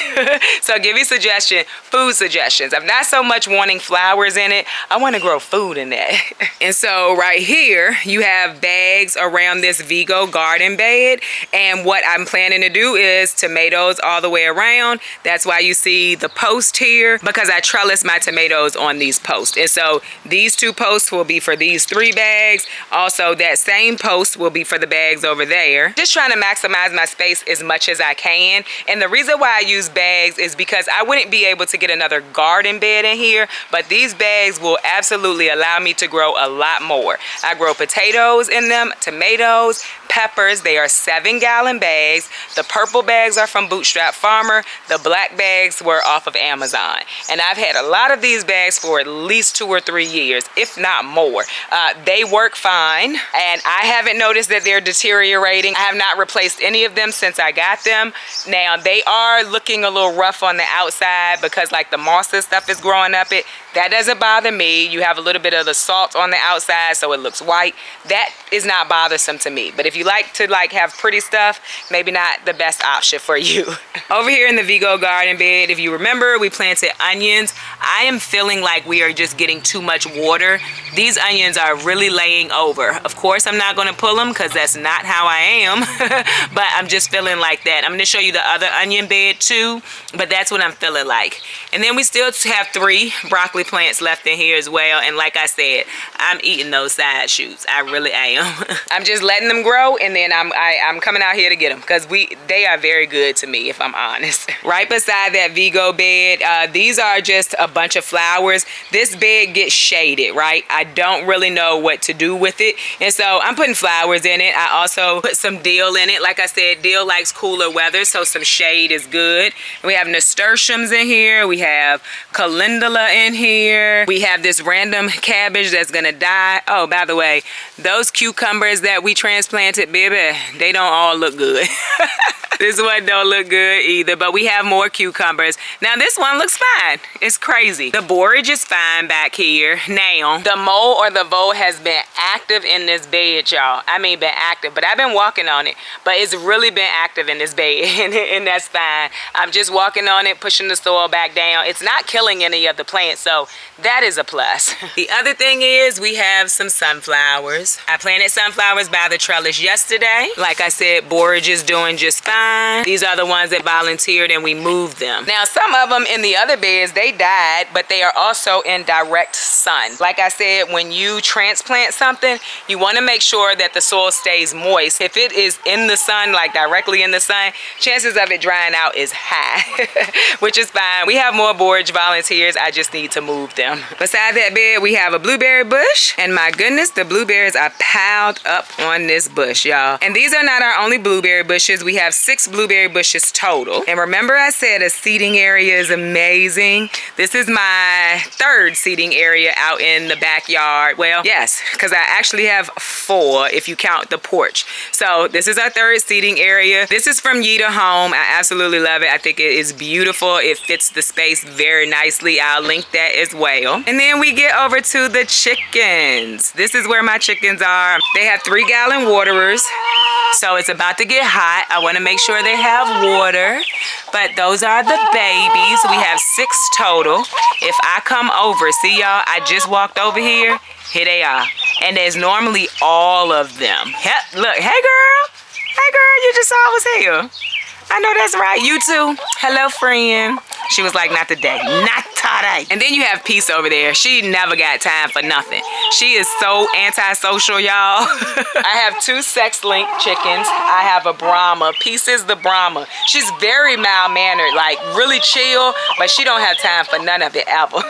Speaker 1: So give me food suggestions. I'm not so much wanting flowers in it. I want to grow food in that. And so right here you have bags around this Vigo garden bed, and what I'm planning to do is tomatoes all the way around. That's why you see the post here, because I trellis my tomatoes on these posts. And so these 2 posts will be for these 3 bags. Also that same post will be for the bags over there. Just trying to maximize my space as much as I can. And the reason why I use bags is because I wouldn't be able to get another garden bed in here, but these bags will absolutely allow me to grow a lot more. I grow potatoes in them, tomatoes, peppers. They are 7-gallon bags. The purple bags are from Bootstrap Farmer. The black bags were off of Amazon. And I've had a lot of these bags for at least 2 or 3 years, if not more. They work fine, and I haven't noticed that they're deteriorating. I have not replaced any of them since I got them. Now, they are looking a little rough on the outside because like the moss and stuff is growing up it. That doesn't bother me. You have a little bit of the salt on the outside so it looks white. That is not bothersome to me. But if you like to have pretty stuff, maybe not the best option for you. Over here in the Vigo garden bed, if you remember, we planted onions. I am feeling like we are just getting too much water. These onions are really laying over. Of course, I'm not going to pull them because that's not how I am. But I'm just feeling like that. I'm going to show you the other onion bed too. But that's what I'm feeling like. And then we still have 3 broccoli plants left in here as well. And like I said, I'm eating those side shoots. I really am. I'm just letting them grow, and then I'm coming out here to get them because they are very good to me, if I'm honest. Right beside that Vigo bed, these are just a bunch of flowers. This bed gets shaded, right? I don't really know what to do with it, and so I'm putting flowers in it. I also put some dill in it. Like I said, dill likes cooler weather, so some shade is good. We have nasturtiums in here. We have calendula in here. We have this random cabbage that's gonna die. Oh, by the way, those cucumbers that we transplanted planted, baby, they don't all look good. This one don't look good either, but we have more cucumbers. Now this one looks fine. It's crazy. The borage is fine back here. Now, the mole or the vole has been active in this bed, y'all. I mean, been active, but I've been walking on it, but it's really been active in this bed, and that's fine. I'm just walking on it, pushing the soil back down. It's not killing any of the plants, so that is a plus. The other thing is we have some sunflowers. I planted sunflowers by the trellis yesterday. Like I said, borage is doing just fine. These are the ones that volunteered and we moved them. Now, some of them in the other beds, they died, but they are also in direct sun. Like I said, when you transplant something, you want to make sure that the soil stays moist. If it is in the sun, like directly in the sun, chances of it drying out is high, which is fine. We have more borage volunteers. I just need to move them. Beside that bed, we have a blueberry bush, and my goodness, the blueberries are piled up on this bush, y'all. And these are not our only blueberry bushes. We have 6 blueberry bushes total. And remember I said a seating area is amazing. This is my 3rd seating area out in the backyard. Well, yes, because I actually have 4 if you count the porch. So this is our 3rd seating area. This is from Yeeta Home. I absolutely love it. I think it is beautiful. It fits the space very nicely. I'll link that as well. And then we get over to the chickens. This is where my chickens are. They have 3-gallon waterers. So it's about to get hot. I want to make sure they have water. But those are the babies. We have 6 total. If I come over, see y'all, I just walked over here. Here they are. And there's normally all of them. Look, hey girl. Hey girl, you just saw I was here. I know that's right. You too. Hello, friend. She was like, not today. Not today. And then you have Peace over there. She never got time for nothing. She is so antisocial, y'all. I have 2 sex-linked chickens. I have a Brahma. Peace is the Brahma. She's very mild-mannered, like really chill, but she don't have time for none of it ever.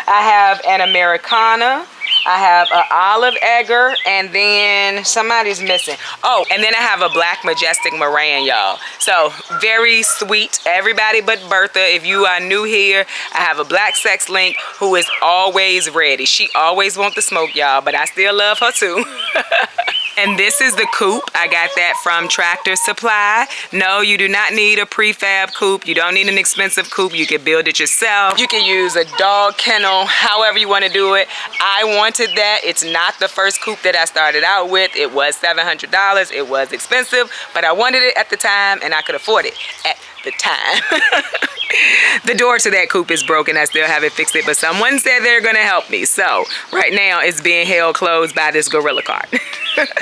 Speaker 1: I have an Americana. I have an olive egger, and then somebody's missing. Oh, and then I have a black majestic Moran, y'all. So very sweet. Everybody but Bertha, if you are new here, I have a black sex link who is always ready. She always wants to smoke, y'all, but I still love her too. And this is the coop. I got that from Tractor Supply. No, you do not need a prefab coop. You don't need an expensive coop. You can build it yourself. You can use a dog kennel, however you want to do it. I wanted that. It's not the first coop that I started out with. It was $700. It was expensive, but I wanted it at the time and I could afford it at the time. The door to that coop is broken. I still haven't fixed it, but someone said they're gonna help me. So right now it's being held closed by this gorilla cart.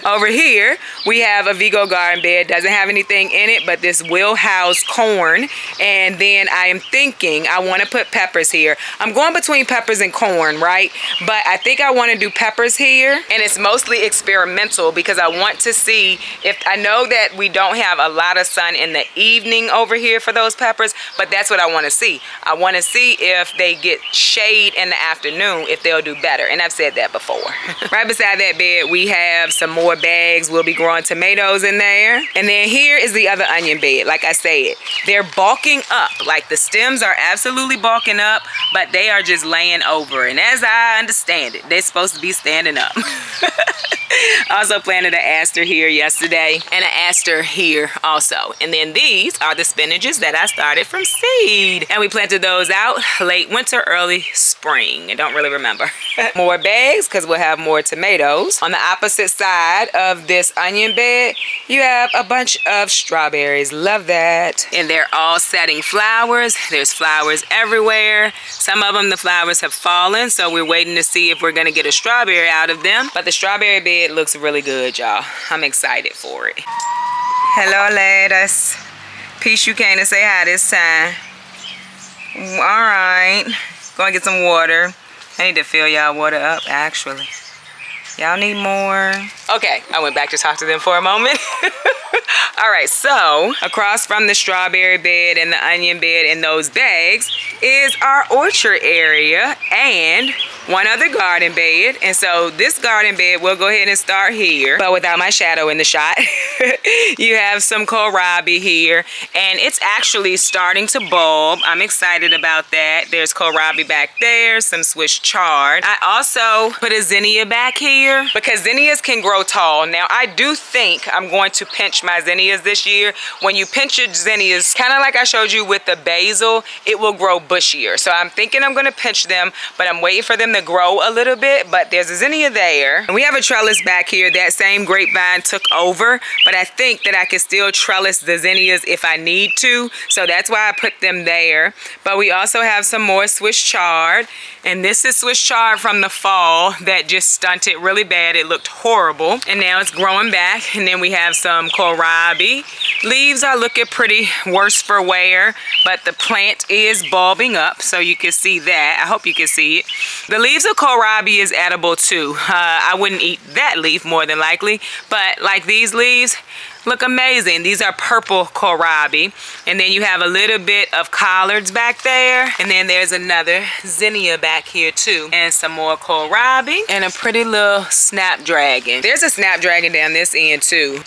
Speaker 1: Over here we have a Vigo garden bed. Doesn't have anything in it, but this will house corn. And then I am thinking I want to put peppers here. I'm going between peppers and corn, right? But I think I want to do peppers here, and it's mostly experimental because I want to see if, I know that we don't have a lot of sun in the evening over here for those peppers, but that's what I want to see. I want to see if they get shade in the afternoon, if they'll do better. And I've said that before. Right beside that bed we have some more bags. We'll be growing tomatoes in there. And then here is the other onion bed. Like I said, they're bulking up. Like the stems are absolutely bulking up, but they are just laying over. And as I understand it, they're supposed to be standing up. Also planted an aster here yesterday and an aster here also. And then these are the spinaches that I started from seed. And we planted those out late winter, early spring. I don't really remember. More bags because we'll have more tomatoes. On the opposite side of this onion bed, you have a bunch of strawberries. Love that. And they're all setting flowers. There's flowers everywhere. Some of them, the flowers have fallen, so we're waiting to see if we're gonna get a strawberry out of them. But the strawberry bed looks really good, y'all. I'm excited for it. Hello, ladies. Peace, you came to say hi this time. All right, gonna get some water. I need to fill y'all water up, actually. Y'all need more? Okay, I went back to talk to them for a moment. All right, so across from the strawberry bed and the onion bed in those bags is our orchard area, and one other garden bed. And so this garden bed, we'll go ahead and start here, but without my shadow in the shot. You have some kohlrabi here, and it's actually starting to bulb. I'm excited about that. There's kohlrabi back there, some Swiss chard. I also put a zinnia back here because zinnias can grow tall. Now, I do think I'm going to pinch my zinnias this year. When you pinch your zinnias, kind of like I showed you with the basil, it will grow bushier. So I'm thinking I'm going to pinch them, but I'm waiting for them to grow a little bit. But there's a zinnia there. And we have a trellis back here. That same grapevine took over, but I think that I can still trellis the zinnias if I need to. So that's why I put them there. But we also have some more Swiss chard. And this is Swiss chard from the fall that just stunted really bad. It looked horrible. And now it's growing back. And then we have some kohlrabi. Leaves are looking pretty worse for wear, but the plant is bulbing up, so you can see that. I hope you can see it. The leaves of kohlrabi is edible too. I wouldn't eat that leaf more than likely, but like these leaves, look amazing. These are purple kohlrabi. And then you have a little bit of collards back there. And then there's another zinnia back here too. And some more kohlrabi and a pretty little snapdragon. There's a snapdragon down this end too.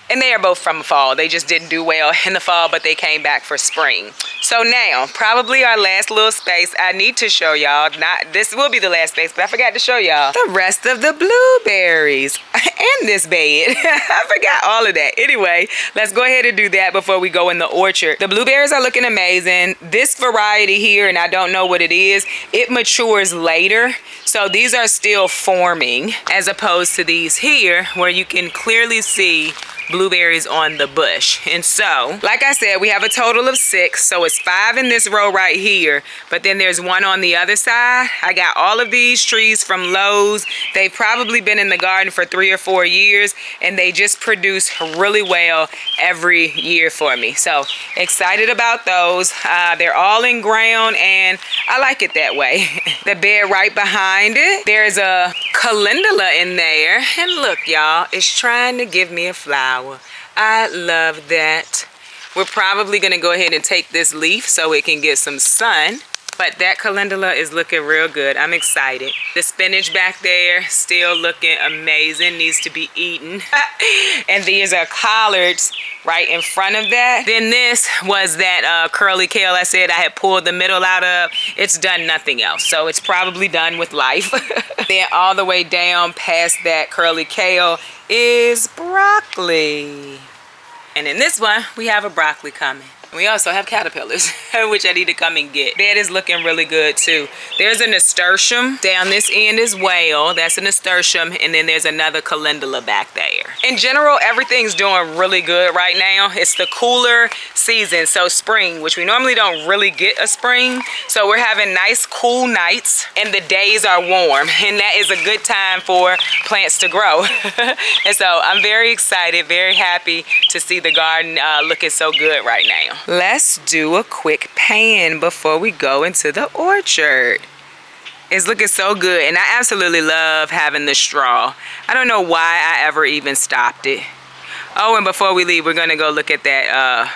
Speaker 1: And they are both from the fall. They just didn't do well in the fall, but they came back for spring. So now, probably our last little space, I need to show y'all, this will be the last space, but I forgot to show y'all the rest of the blueberries and this bed. I forgot all of that. Anyway, let's go ahead and do that before we go in the orchard. The blueberries are looking amazing. This variety here, and I don't know what it is, it matures later. So these are still forming as opposed to these here where you can clearly see blueberries on the bush. And so, like I said, we have a total of 6. So it's 5 in this row right here, but then there's 1 on the other side. I got all of these trees from Lowe's. They've probably been in the garden for 3 or 4 years, and they just produce really well every year for me. So excited about those. They're all in ground, and I like it that way. The bed right behind it, there's a calendula in there, and look, y'all, it's trying to give me a flower. I love that. We're probably gonna go ahead and take this leaf so it can get some sun, but that calendula is looking real good. I'm excited. The spinach back there still looking amazing, needs to be eaten. And these are collards right in front of that. Then this was that curly kale I said I had pulled the middle out of. It's done nothing else, so it's probably done with life. Then all the way down past that curly kale is broccoli. And in this one, we have a broccoli coming. We also have caterpillars, which I need to come and get. Bed is looking really good too. There's a nasturtium down this end as well. That's a nasturtium, and then there's another calendula back there. In general, everything's doing really good right now. It's the cooler season, so spring, which we normally don't really get a spring. So we're having nice cool nights, and the days are warm, and that is a good time for plants to grow. And so I'm very excited, very happy to see the garden looking so good right now. Let's do a quick pan before we go into the orchard. It's looking so good, and I absolutely love having the straw. I don't know why I ever even stopped it. Oh, and before we leave, we're gonna go look at that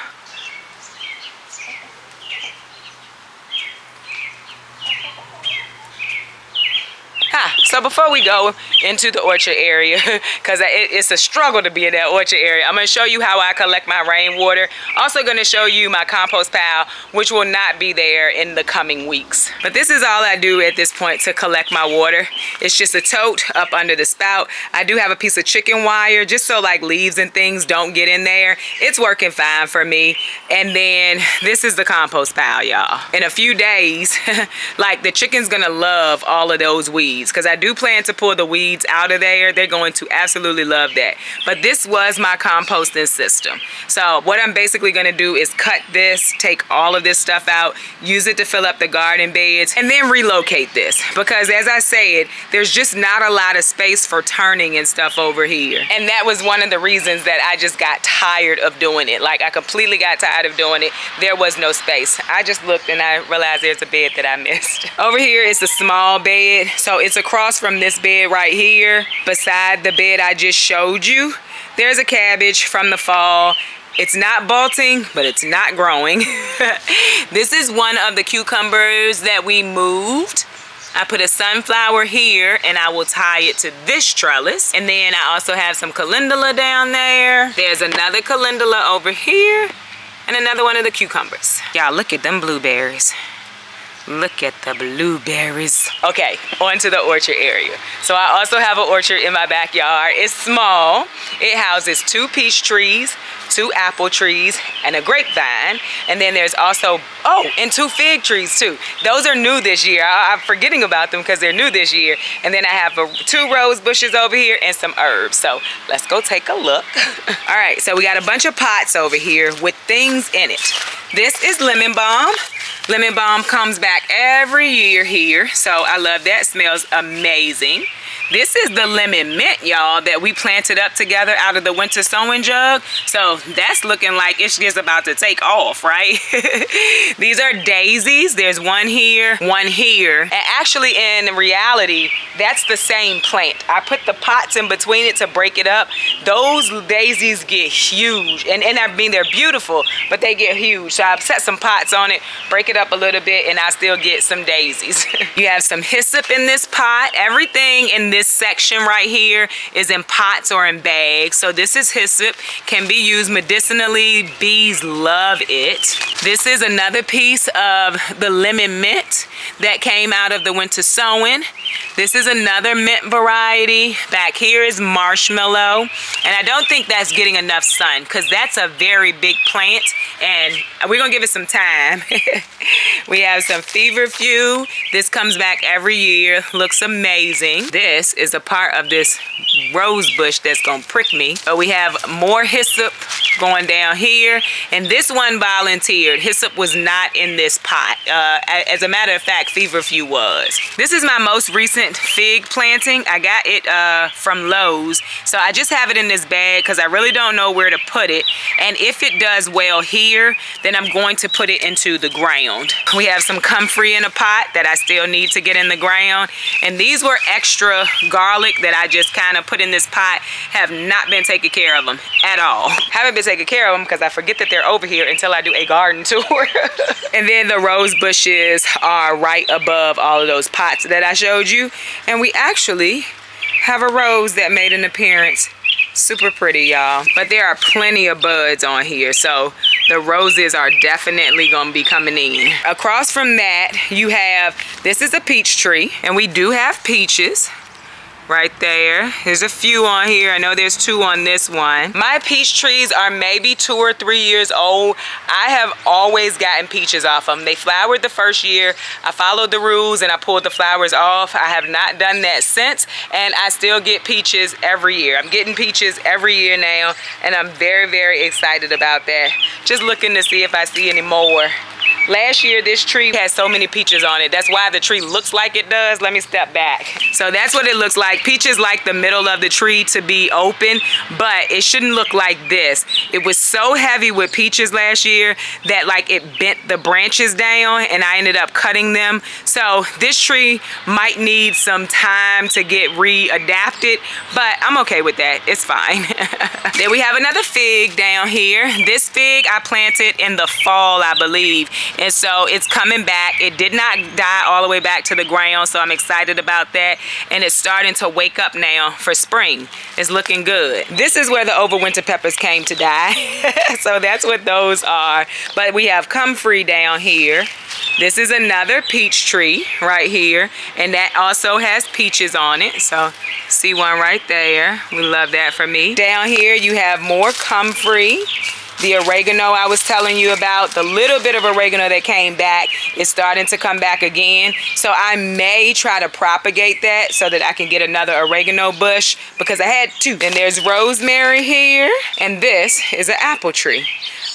Speaker 1: so before we go into the orchard area, because it's a struggle to be in that orchard area, I'm going to show you how I collect my rainwater. Also going to show you my compost pile, which will not be there in the coming weeks. But this is all I do at this point to collect my water. It's just a tote up under the spout. I do have a piece of chicken wire just so like leaves and things don't get in there. It's working fine for me. And then this is the compost pile, y'all. In a few days, like the chicken's going to love all of those weeds, because I do plan to pull the weeds out of there. They're going to absolutely love that. But this was my composting system. So what I'm basically going to do is cut this, take all of this stuff out, use it to fill up the garden beds, and then relocate this. Because as I said, there's just not a lot of space for turning and stuff over here. And that was one of the reasons that I just got tired of doing it. Like I completely got tired of doing it. There was no space. I just looked and I realized there's a bed that I missed. Over here is a small bed. So it's across from this bed right here, beside the bed I just showed you. There's a cabbage from the fall. It's not bolting, but it's not growing. This is one of the cucumbers that we moved. I put a sunflower here and I will tie it to this trellis. And then I also have some calendula down there. There's another calendula over here and another one of the cucumbers. Y'all, look at them blueberries. Look at the blueberries. Okay, on to the orchard area. So I also have an orchard in my backyard. It's small. It houses 2 peach trees, 2 apple trees, and a grapevine. And then there's also, and 2 fig trees too. Those are new this year. I'm forgetting about them because they're new this year. And then I have 2 rose bushes over here and some herbs. So let's go take a look. All right, so we got a bunch of pots over here with things in it. This is lemon balm. Lemon balm comes back every year here, so I love that. Smells amazing. This is the lemon mint, y'all, that we planted up together out of the winter sowing jug. So that's looking like it's just about to take off, right? These are daisies. There's one here, one here. And actually, in reality, that's the same plant. I put the pots in between it to break it up. Those daisies get huge. And I mean, they're beautiful, but they get huge. So I've set some pots on it, break it up a little bit, and I still get some daisies. You have some hyssop in this pot. Everything in this section right here is in pots or in bags. So this is hyssop, can be used medicinally. Bees love it. This is another piece of the lemon mint that came out of the winter sowing. This is another mint variety. Back here is marshmallow. And I don't think that's getting enough sun because that's a very big plant and we're gonna give it some time. We have some feverfew. This comes back every year, looks amazing. This is a part of this rose bush that's gonna prick me. But we have more hyssop going down here, and this one volunteered. Hyssop was not in this pot. As a matter of fact, feverfew was. This is my most recent fig planting. I got it from Lowe's, so I just have it in this bag because I really don't know where to put it. And if it does well here, then I'm going to put it into the ground. We have some comfrey in a pot that I still need to get in the ground, and these were extra garlic that I just kind of put in this pot. Have not been taking care of them at all. Haven't been taking care of them because I forget that they're over here until I do a garden tour. And then the rose bushes are right above all of those pots that I showed you, and we actually have a rose that made an appearance. Super pretty, y'all. But there are plenty of buds on here, so the roses are definitely gonna be coming in. Across from that, you have, this is a peach tree, and we do have peaches right there. There's a few on here. I know there's 2 on this one. My peach trees are maybe 2 or 3 years old. I have always gotten peaches off them. They flowered the first year. I followed the rules and I pulled the flowers off. I have not done that since, and I still get peaches every year. I'm getting peaches every year now, and I'm very, very excited about that. Just looking to see if I see any more. Last year, this tree had so many peaches on it. That's why the tree looks like it does. Let me step back. So that's what it looks like. Peaches like the middle of the tree to be open, but it shouldn't look like this. It was so heavy with peaches last year that like it bent the branches down, and I ended up cutting them. So this tree might need some time to get readapted, but I'm okay with that. It's fine. Then we have another fig down here. This fig I planted in the fall, I believe. And so it's coming back. It did not die all the way back to the ground, so I'm excited about that. And it's starting to wake up now for spring. It's looking good. This is where the overwinter peppers came to die. So that's what those are. But we have comfrey down here. This is another peach tree right here, and that also has peaches on it. So see one right there. We love that for me. Down here you have more comfrey. The oregano I was telling you about, the little bit of oregano that came back is starting to come back again. So I may try to propagate that so that I can get another oregano bush, because I had 2. And there's rosemary here, and this is an apple tree.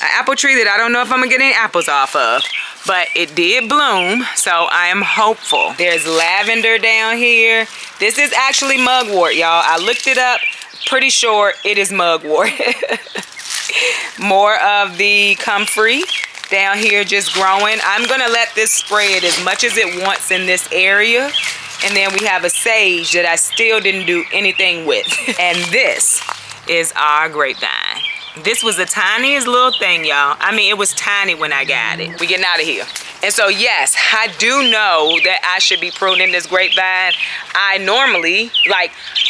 Speaker 1: An apple tree that I don't know if I'm gonna get any apples off of, but it did bloom, so I am hopeful. There's lavender down here. This is actually mugwort, y'all. I looked it up, pretty sure it is mugwort. More of the comfrey down here just growing. I'm gonna let this spread as much as it wants in this area. And then we have a sage that I still didn't do anything with. And this is our grapevine. This was the tiniest little thing, y'all. I mean, it was tiny when I got it. We getting out of here. And so yes, I do know that I should be pruning this grapevine. I normally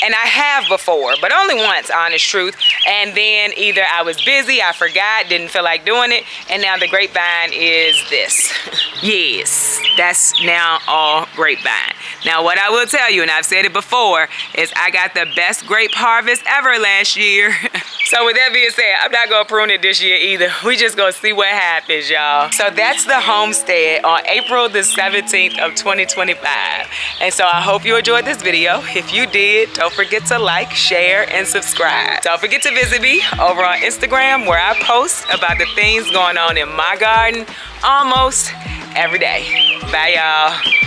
Speaker 1: and I have before, but only once, honest truth. And then either I was busy, I forgot, didn't feel like doing it, and now the grapevine is this. Yes, that's now all grapevine. Now what I will tell you, and I've said it before, is I got the best grape harvest ever last year. So with that being said, I'm not gonna prune it this year either. We just gonna see what happens, y'all. So that's the homestead on April the 17th of 2025. And so I hope you enjoyed this video. If you did, don't forget to like, share, and subscribe. Don't forget to visit me over on Instagram, where I post about the things going on in my garden almost every day. Bye, y'all.